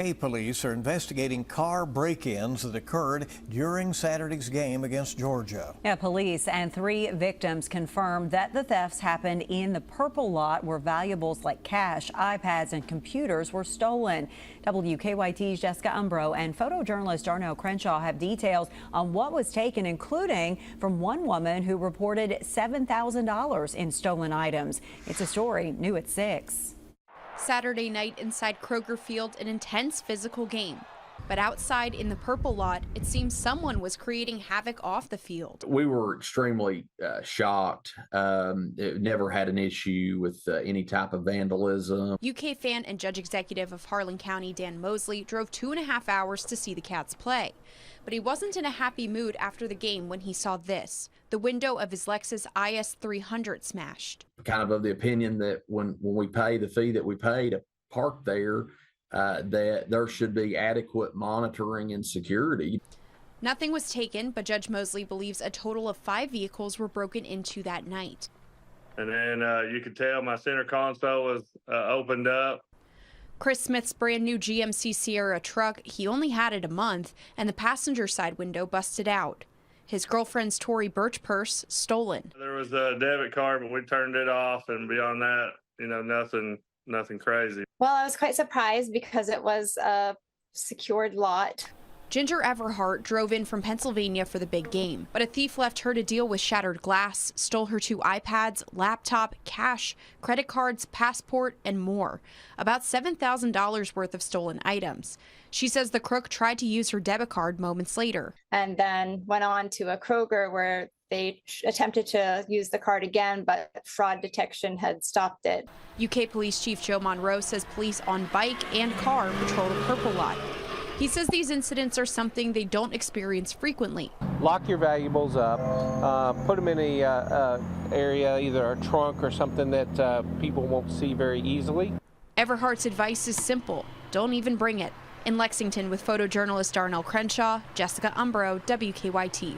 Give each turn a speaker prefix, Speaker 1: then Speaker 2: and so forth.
Speaker 1: Police are investigating car break-ins that occurred during Saturday's game against Georgia.
Speaker 2: Yeah, police and 3 victims confirmed that the thefts happened in the purple lot where valuables like cash, iPads, and computers were stolen. WKYT's Jessica Umbro and photojournalist Darnell Crenshaw have details on what was taken, including from one woman who reported $7,000 in stolen items. It's a story new at 6.
Speaker 3: Saturday night inside Kroger Field, an intense physical game. But outside in the purple lot, it seems someone was creating havoc off the field.
Speaker 4: We were extremely shocked. It never had an issue with any type of vandalism.
Speaker 3: UK fan and judge executive of Harlan County, Dan Mosley, drove 2.5 hours to see the Cats play. But he wasn't in a happy mood after the game when he saw this. The window of his Lexus IS 300 smashed.
Speaker 4: Kind of the opinion that when we pay the fee that we pay to park there, that there should be adequate monitoring and security.
Speaker 3: Nothing was taken, but Judge Mosley believes a total of 5 vehicles were broken into that night.
Speaker 5: And then you could tell my center console was opened up.
Speaker 3: Chris Smith's brand new GMC Sierra truck, he only had it a month, and the passenger side window busted out. His girlfriend's Tory Birch purse stolen.
Speaker 5: There was a debit card, but we turned it off, and beyond that, nothing crazy.
Speaker 6: Well, I was quite surprised because it was a secured lot.
Speaker 3: Ginger Everhart drove in from Pennsylvania for the big game, but a thief left her to deal with shattered glass, stole her 2 iPads, laptop, cash, credit cards, passport, and more. About $7,000 worth of stolen items. She says the crook tried to use her debit card moments later.
Speaker 6: And then went on to a Kroger where they attempted to use the card again, but fraud detection had stopped it.
Speaker 3: UK Police Chief Joe Monroe says police on bike and car patrol the purple lot. He says these incidents are something they don't experience frequently.
Speaker 7: Lock your valuables up, put them in a area, either a trunk or something that people won't see very easily.
Speaker 3: Everhart's advice is simple. Don't even bring it. In Lexington with photojournalist Darnell Crenshaw, Jessica Umbro, WKYT.